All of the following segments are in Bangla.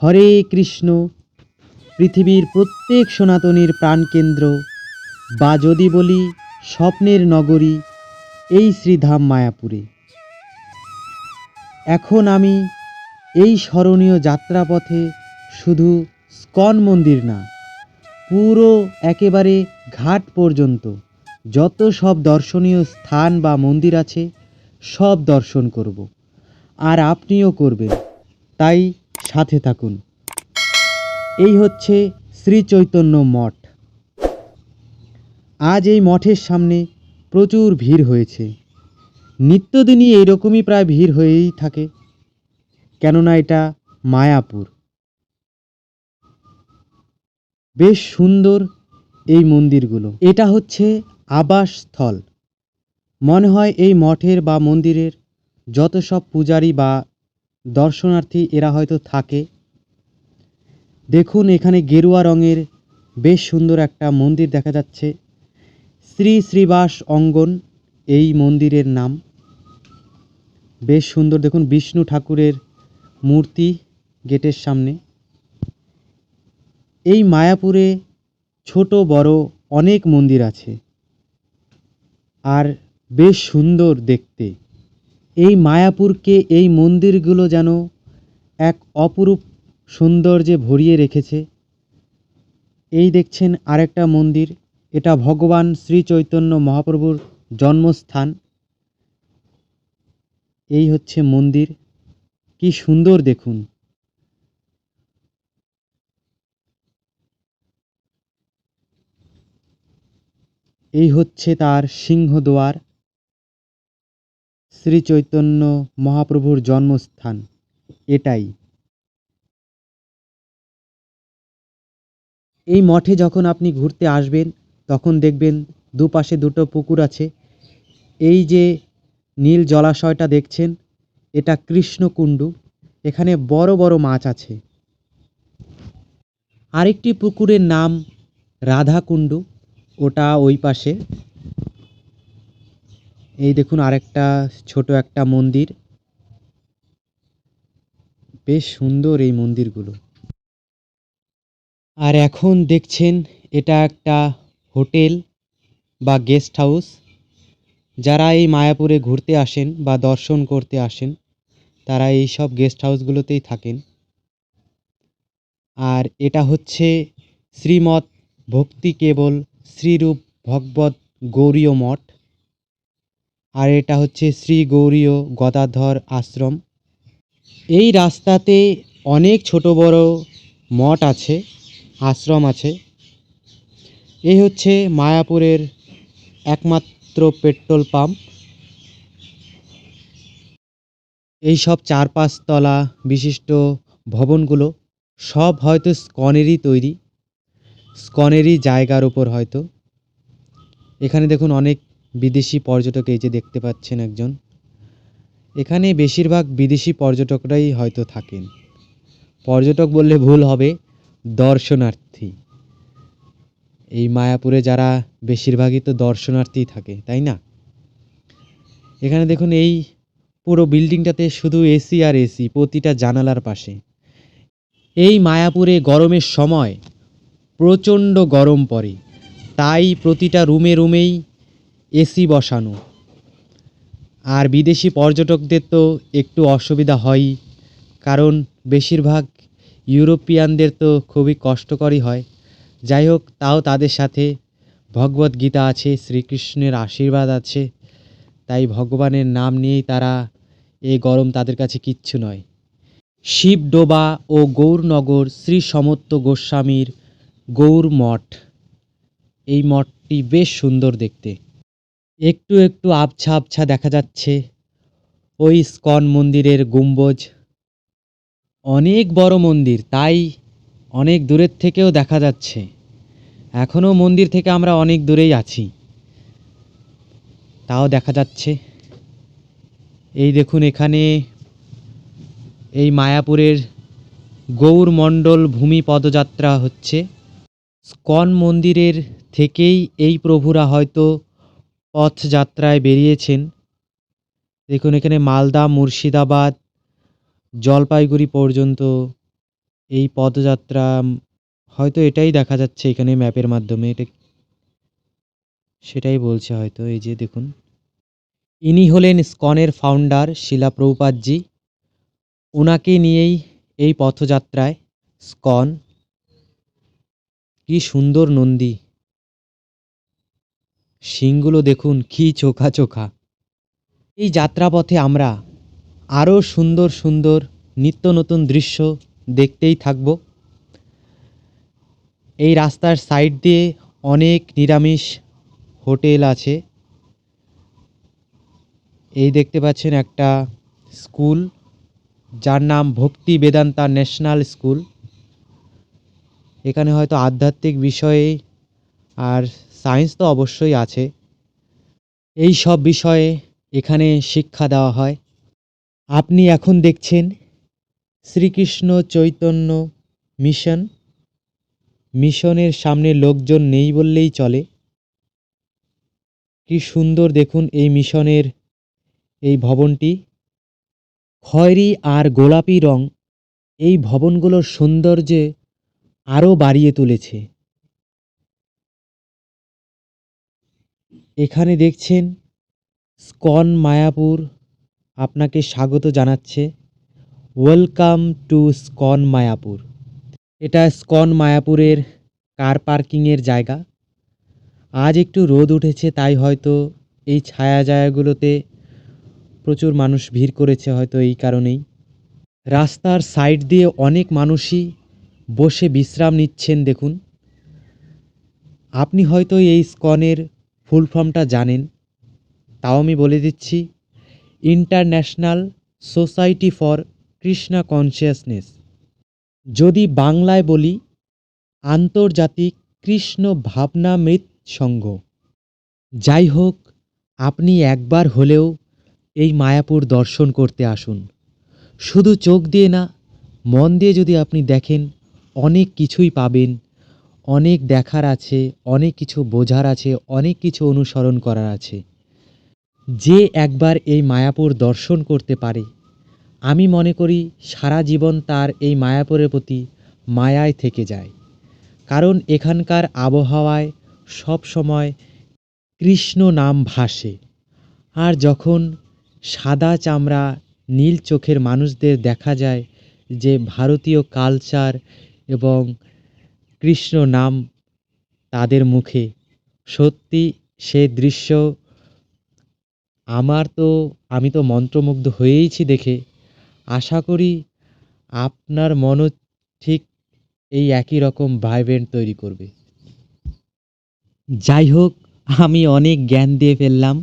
হরে কৃষ্ণ। পৃথিবীর প্রত্যেক সনাতনীর প্রাণকেন্দ্র, বা যদি বলি স্বপ্নের নগরী, এই শ্রীধাম মায়াপুরে। এখন আমি এই স্মরণীয় যাত্রাপথে শুধু স্কন মন্দির না, পুরো একেবারে ঘাট পর্যন্ত যত সব দর্শনীয় স্থান বা মন্দির আছে সব দর্শন করব, আর আপনিও করবেন, তাই সাথে থাকুন। এই হচ্ছে শ্রী চৈতন্য মঠ। আজ এই মঠের সামনে প্রচুর ভিড় হয়েছে। নিত্যদিনই এইরকমই প্রায় ভিড় হয়েই থাকে, কেননা এটা মায়াপুর। বেশ সুন্দর এই মন্দিরগুলো। এটা হচ্ছে আবাসস্থল। মনে হয় এই মঠের বা মন্দিরের যত সব পূজারী বা দর্শনার্থী এরা হয়তো থাকে। দেখুন, এখানে গেরুয়া রঙের বেশ সুন্দর একটা মন্দির দেখা যাচ্ছে। শ্রী শ্রীবাস অঙ্গন এই মন্দিরের নাম। বেশ সুন্দর, দেখুন বিষ্ণু ঠাকুরের মূর্তি গেটের সামনে। এই মায়াপুরে ছোট বড় অনেক মন্দির আছে, আর বেশ সুন্দর দেখতে। এই মায়াপুরকে এই মন্দিরগুলো যেন এক অপরূপ সৌন্দর্যে ভরিয়ে রেখেছে। এই দেখছেন আরেকটা মন্দির, এটা ভগবান শ্রী চৈতন্য মহাপ্রভুর জন্মস্থান। এই হচ্ছে মন্দির, কি সুন্দর দেখুন। এই হচ্ছে তার সিংহদুয়ার, শ্রী চৈতন্য মহাপ্রভুর জন্মস্থান এটাই। এই মঠে যখন আপনি ঘুরতে আসবেন তখন দেখবেন দুপাশে দুটো পুকুর আছে। এই যে নীল জলাশয়টা দেখছেন, এটা কৃষ্ণকুণ্ডু। এখানে বড় বড় মাছ আছে। আরেকটি পুকুরের নাম রাধাকুণ্ডু, ওটা ওই পাশে। এই দেখুন আরেকটা ছোট একটা মন্দির। বেশ সুন্দর এই মন্দিরগুলো। আর এখন দেখছেন এটা একটা হোটেল বা গেস্ট হাউস। যারা এই মায়াপুরে ঘুরতে আসেন বা দর্শন করতে আসেন তারা এই সব গেস্ট হাউসগুলোতেই থাকেন। আর এটা হচ্ছে শ্রীমৎ ভক্তি কেবল শ্রীরূপ ভগবত গৌরীয় মঠ। আর এটা হচ্ছে শ্রী গৌরীয় গদাধর আশ্রম। এই রাস্তাতে অনেক ছোট বড় মঠ আছে, আশ্রম আছে। এই হচ্ছে মায়াপুরের একমাত্র পেট্রোল পাম্প। এই সব 4-5 তলা বিশিষ্ট ভবনগুলো সব হয়তো স্কনেরই তৈরি, স্কনেরই জায়গার উপর হয়তো। এখানে দেখুন অনেক বিদেশি পর্যটক, এই যে দেখতে পাচ্ছেন একজন। এখানে বেশিরভাগ বিদেশি পর্যটকরাই হয়তো থাকেন। পর্যটক বললে ভুল হবে, দর্শনার্থী। এই মায়াপুরে যারা বেশিরভাগই তো দর্শনার্থীই থাকে, তাই না? এখানে দেখুন এই পুরো বিল্ডিংটাতে শুধু এসি আর এসি প্রতিটা জানালার পাশে। এই মায়াপুরে গরমের সময় প্রচণ্ড গরম পড়ে, তাই প্রতিটা রুমে রুমেই এসি বসানো। আর বিদেশি পর্যটকদের তো একটু অসুবিধা হয়ই, কারণ বেশিরভাগ ইউরোপিয়ানদের তো খুবই কষ্টকরই হয়। যাই হোক, তাও তাদের সাথে ভগবদ্গীতা আছে, শ্রীকৃষ্ণের আশীর্বাদ আছে, তাই ভগবানের নাম নিয়েই তারা, এই গরম তাদের কাছে কিচ্ছু নয়। শিবডোবা ও গৌরনগর শ্রী সমত্ত গোস্বামীর গৌর মঠ। এই মঠটি বেশ সুন্দর দেখতে। একটু একটু আবছা আবছা দেখা যাচ্ছে ওই ইস্কন মন্দিরের গম্বুজ। অনেক বড় মন্দির, তাই অনেক দূরের থেকেও দেখা যাচ্ছে। এখনও মন্দির থেকে আমরা অনেক দূরেই আছি, তাও দেখা যাচ্ছে। এই দেখুন এখানে এই মায়াপুরের গৌরমণ্ডল ভূমি পদযাত্রা হচ্ছে। স্কন মন্দিরের থেকেই এই প্রভুরা হয়তো পথযাত্রায় বেরিয়েছেন। দেখুন এখানে মালদা, মুর্শিদাবাদ, জলপাইগুড়ি পর্যন্ত এই পদযাত্রা হয়তো এটাই দেখা যাচ্ছে এখানে ম্যাপের মাধ্যমে, এটা সেটাই বলছে হয়তো। এই যে দেখুন, ইনি হলেন ইসকনের ফাউন্ডার শিলা প্রভুপাদজি। ওনাকে নিয়েই এই পথযাত্রায় ইসকন। কি সুন্দর নন্দী, শিংগুলো দেখুন কি চোখা চোখা। এই যাত্রাপথে আমরা আরও সুন্দর সুন্দর নিত্য নতুন দৃশ্য দেখতেই থাকব। এই রাস্তার সাইড দিয়ে অনেক নিরামিষ হোটেল আছে। এই দেখতে পাচ্ছেন একটা স্কুল, যার নাম ভক্তি বেদান্তা ন্যাশনাল স্কুল। এখানে হয়তো আধ্যাত্মিক বিষয়ে আর সায়েন্স তো অবশ্যই আছে, এই সব বিষয়ে এখানে শিক্ষা দেওয়া হয়। আপনি এখন দেখছেন শ্রীকৃষ্ণ চৈতন্য মিশন। মিশনের সামনে লোকজন নেই বললেই চলে। কি সুন্দর দেখুন এই মিশনের এই ভবনটি, খয়েরি আর গোলাপি রং এই ভবনগুলোর সৌন্দর্যে আরও বাড়িয়ে তুলেছে। এখানে দেখছেন স্কন মায়াপুর আপনাকে স্বাগত জানাচ্ছে। Welcome to ISKCON Mayapur. এটা স্কন মায়াপুরের কার পার্কিংয়ের জায়গা। আজ একটু রোদ উঠেছে, তাই হয়তো এই ছায়া জায়গাগুলোতে প্রচুর মানুষ ভিড় করেছে, হয়তো এই কারণেই। রাস্তার সাইড দিয়ে অনেক মানুষই বসে বিশ্রাম নিচ্ছেন দেখুন। আপনি হয়তো এই স্কনের ফুল ফর্মটা জানেন, তাও আমি বলে দিচ্ছি। International society for Krishna consciousness. যদি বাংলায় বলি, আন্তর্জাতিক কৃষ্ণ ভাবনামৃত সংঘ। যাই হোক, আপনি একবার হলেও এই মায়াপুর দর্শন করতে আসুন। শুধু চোখ দিয়ে না, মন দিয়ে যদি আপনি দেখেন, অনেক কিছুই পাবেন। অনেক দেখার আছে, অনেক কিছু বোঝার আছে, অনেক কিছু অনুসরণ করার আছে। যে একবার এই মায়াপুর দর্শন করতে পারে, আমি মনে করি সারা জীবন তার এই মায়াপুরের প্রতি মায়ায় থেকে যায়। কারণ এখানকার আবহাওয়ায় সব সময় কৃষ্ণ নাম ভাসে। আর যখন সাদা চামড়া নীল চোখের মানুষদের দেখা যায় যে ভারতীয় কালচার এবং কৃষ্ণ নাম তাদের মুখে, সত্যি সে দৃশ্য আমি তো মন্ত্রমুগ্ধ হয়েইছি দেখে। আশা করি আপনার মনও ঠিক এই একই রকম ভাইব্রেন্ট তৈরি করবে। যাই হোক, আমি অনেক জ্ঞান দিয়ে ফেললাম।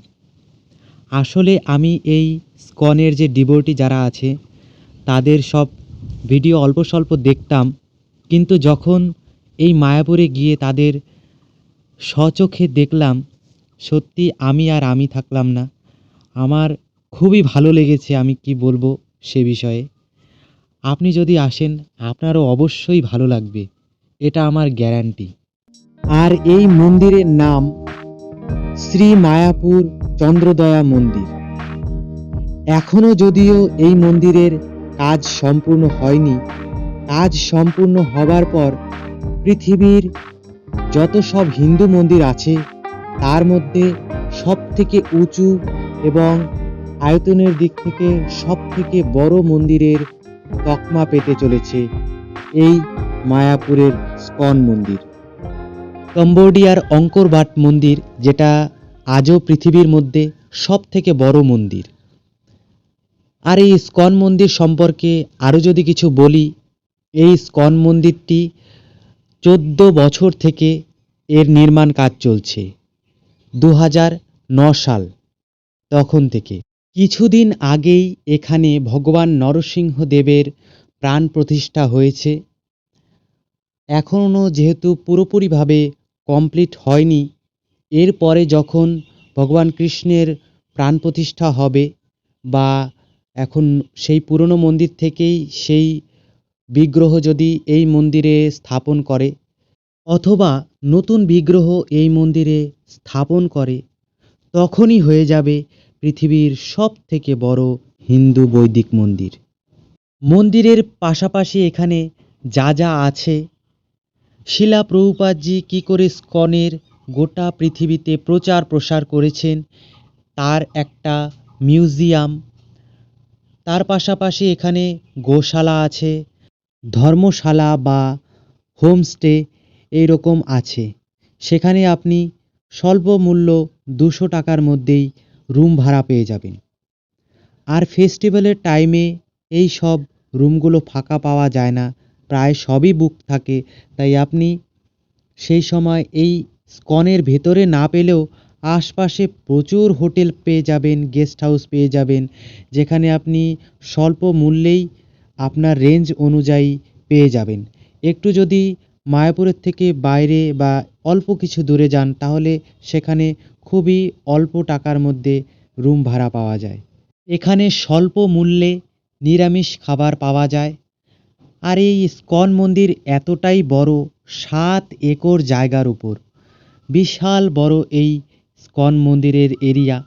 আসলে আমি এই স্কনের যে ডিভোটি যারা আছে তাদের সব ভিডিও অল্প স্বল্প দেখতাম, কিন্তু যখন এই মায়াপুরে গিয়ে তাদের স্বচক্ষে দেখলাম, সত্যি আমি থাকলাম না। আমার খুবই ভালো লেগেছে, আমি কি বলবো সে বিষয়ে। আপনি যদি আসেন, আপনারও অবশ্যই ভালো লাগবে, এটা আমার গ্যারান্টি। আর এই মন্দিরের নাম শ্রী মায়াপুর চন্দ্রদয়া মন্দির। এখনো যদিও এই মন্দিরের কাজ সম্পূর্ণ হয়নি, কাজ সম্পূর্ণ হবার পর পৃথিবীর যত সব হিন্দু মন্দির আছে তার মধ্যে সবথেকে উঁচু এবং আয়তনের দিক থেকে সবথেকে বড় মন্দিরের তকমা পেতে চলেছে এই মায়াপুরের স্কন মন্দির। কম্বোডিয়ার অঙ্কর বাট মন্দির, যেটা আজও পৃথিবীর মধ্যে সবথেকে বড় মন্দির। আর এই স্কন মন্দির সম্পর্কে আরও যদি কিছু বলি, এই স্কন মন্দিরটি 14 বছর থেকে এর নির্মাণ কাজ চলছে, 2009 সাল তখন থেকে। কিছুদিন আগেই এখানে ভগবান নরসিংহদেবের প্রাণ প্রতিষ্ঠা হয়েছে। এখনও যেহেতু পুরোপুরিভাবে কমপ্লিট হয়নি, এরপরে যখন ভগবান কৃষ্ণের প্রাণ প্রতিষ্ঠা হবে, বা এখন সেই পুরনো মন্দির থেকেই সেই বিগ্রহ যদি এই মন্দিরে স্থাপন করে, অথবা নতুন বিগ্রহ এই মন্দিরে স্থাপন করে, তখনই হয়ে যাবে পৃথিবীর সবথেকে বড় হিন্দু বৈদিক মন্দির। মন্দিরের পাশাপাশি এখানে যা যা আছে, শিলা প্রভুপাদজি কী করে স্কনের গোটা পৃথিবীতে প্রচার প্রসার করেছেন তার একটা মিউজিয়াম। তার পাশাপাশি এখানে গোশালা আছে, ধর্মশালা বা হোমস্টে এইরকম আছে। সেখানে আপনি স্বল্প মূল্য 200 টাকার মধ্যেই রুম ভাড়া পেয়ে যাবেন। আর ফেস্টিভ্যালের টাইমে এই সব রুমগুলো ফাঁকা পাওয়া যায় না, প্রায় সবই বুক থাকে। তাই আপনি সেই সময় এই স্কনের ভেতরে না পেলেও আশপাশে প্রচুর হোটেল পেয়ে যাবেন, গেস্ট হাউস পেয়ে যাবেন, যেখানে আপনি স্বল্প মূল্যেই আপনার রেঞ্জ অনুযায়ী পেয়ে যাবেন। একটু যদি মায়াপুরের থেকে বাইরে বা অল্প কিছু দূরে যান তাহলে সেখানে খুবই অল্প টাকার মধ্যে রুম ভাড়া পাওয়া যায়। এখানে স্বল্প মূল্যে নিরামিষ খাবার পাওয়া যায়। আর এই ইস্কন মন্দির এতটাই বড়, 7 একর জায়গার উপর বিশাল বড় এই ইস্কন মন্দিরের এরিয়া।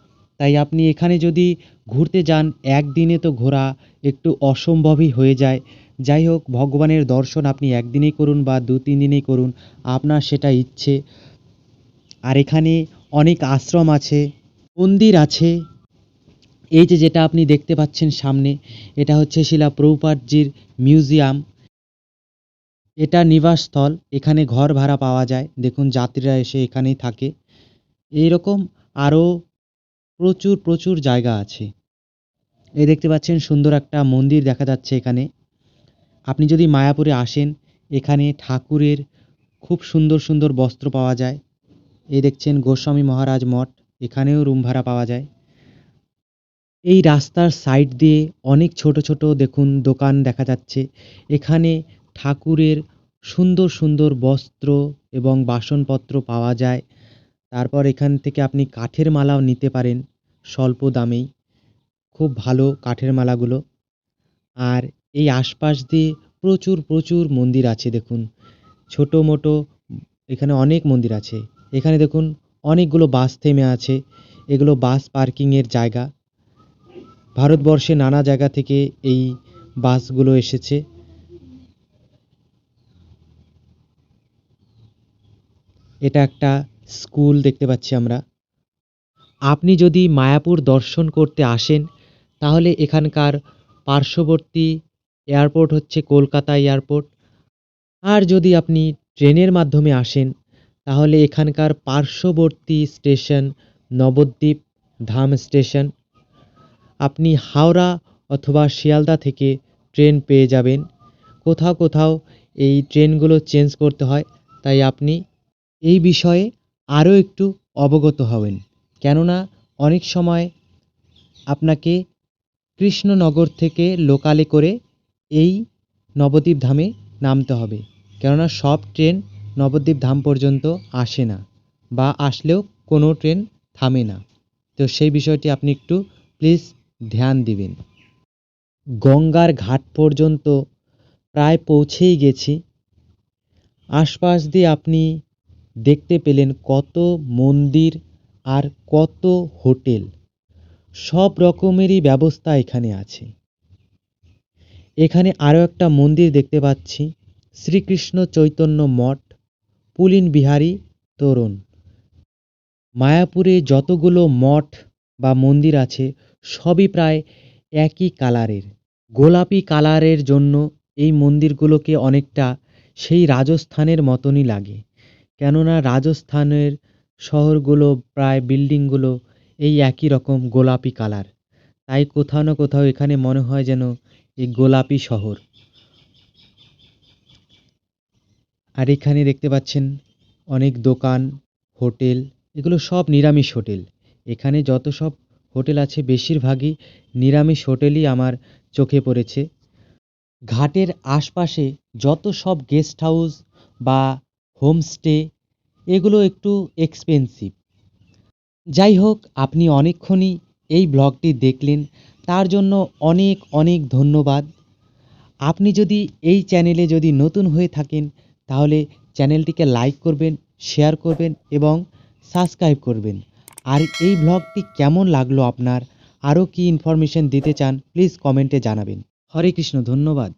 তাই আপনি এখানে যদি ঘুরতে যান একদিনে তো ঘোরা একটু অসম্ভবই হয়ে যায়। যাই হোক, ভগবানের দর্শন আপনি একদিনেই করুন বা 2-3 দিনেই করুন, আপনার সেটা ইচ্ছে। আর এখানে অনেক আশ্রম আছে, মন্দির আছে। এই যে যেটা আপনি দেখতে পাচ্ছেন সামনে, এটা হচ্ছে শিলা প্রভুপাদজির মিউজিয়াম। এটা নিবাসস্থল, এখানে ঘর ভাড়া পাওয়া যায়। দেখুন যাত্রীরা এসে এখানেই থাকে। এইরকম আরও প্রচুর প্রচুর জায়গা আছে। এই দেখতে পাচ্ছেন সুন্দর একটা মন্দির দেখা যাচ্ছে এখানে। আপনি যদি মায়াপুরে আসেন, এখানে ঠাকুরের খুব সুন্দর সুন্দর বস্ত্র পাওয়া যায়। এই দেখছেন গোস্বামী মহারাজ মঠ, এখানেও রুম ভাড়া পাওয়া যায়। এই রাস্তার সাইড দিয়ে অনেক ছোট ছোট দেখুন দোকান দেখা যাচ্ছে। এখানে ঠাকুরের সুন্দর সুন্দর বস্ত্র এবং বাসনপত্র পাওয়া যায়। তারপর এখান থেকে আপনি কাঠের মালাও নিতে পারেন স্বল্প দামেই, খুব ভালো কাঠের মালাগুলো। আর এই আশপাশ দিয়ে প্রচুর প্রচুর মন্দির আছে দেখুন, ছোট মোটো এখানে অনেক মন্দির আছে। এখানে দেখুন অনেকগুলো বাস থেমে আছে, এগুলো বাস পার্কিংয়ের জায়গা। ভারতবর্ষে নানা জায়গা থেকে এই বাসগুলো এসেছে। এটা একটা স্কুল দেখতে পাচ্ছি আমরা। আপনি যদি মায়াপুর দর্শন করতে আসেন তাহলে এখানকার পার্শ্ববর্তী এয়ারপোর্ট হচ্ছে কলকাতা এয়ারপোর্ট। আর যদি আপনি ট্রেনের মাধ্যমে আসেন তাহলে এখানকার পার্শ্ববর্তী স্টেশন নবদ্বীপ ধাম স্টেশন। আপনি হাওড়া অথবা শিয়ালদা থেকে ট্রেন পেয়ে যাবেন। কোথাও কোথাও এই ট্রেনগুলো চেঞ্জ করতে হয়, তাই আপনি এই বিষয়ে আরও একটু অবগত হবেন। কেননা অনেক সময় আপনাকে কৃষ্ণনগর থেকে লোকালে করে এই নবদ্বীপ ধামে নামতে হবে, কেননা সব ট্রেন নবদ্বীপ ধাম পর্যন্ত আসে না, বা আসলেও কোনো ট্রেন থামে না। তো সেই বিষয়টি আপনি একটু প্লিজ ধ্যান দিবেন। গঙ্গার ঘাট পর্যন্ত প্রায় পৌঁছেই গেছি। আশপাশ দিয়ে আপনি দেখতে পেলেন কত মন্দির আর কত হোটেল, সব রকমেরই ব্যবস্থা এখানে আছে। এখানে আরও একটা মন্দির দেখতে পাচ্ছি, শ্রীকৃষ্ণ চৈতন্য মঠ, পুলিন বিহারী তোরণ। মায়াপুরে যতগুলো মঠ বা মন্দির আছে সবই প্রায় একই কালারের, গোলাপি কালারের জন্য এই মন্দিরগুলোকে অনেকটা সেই রাজস্থানের মতনই লাগে। কেননা রাজস্থানের শহরগুলো প্রায় বিল্ডিংগুলো এই একই রকম গোলাপি কালার, তাই কোথাও না কোথাও এখানে মনে হয় যেন এই গোলাপি শহর। আর এখানে দেখতে পাচ্ছেন অনেক দোকান, হোটেল, এগুলো সব নিরামিষ হোটেল। এখানে যত সব হোটেল আছে বেশিরভাগই নিরামিষ হোটেলই আমার চোখে পড়েছে। ঘাটের আশপাশে যত সব গেস্ট হাউস বা হোমস্টে, এগুলো একটু এক্সপেন্সিভ। যাই হোক, আপনি অনেকক্ষণই এই ব্লগটি দেখলেন, তার জন্য অনেক অনেক ধন্যবাদ। আপনি যদি এই চ্যানেলে যদি নতুন হয়ে থাকেন তাহলে চ্যানেলটিকে লাইক করবেন, শেয়ার করবেন এবং সাবস্ক্রাইব করবেন। আর এই ব্লগটি কেমন লাগলো আপনার, আরও কি ইনফরমেশন দিতে চান প্লিজ কমেন্টে জানাবেন। হরে কৃষ্ণ, ধন্যবাদ।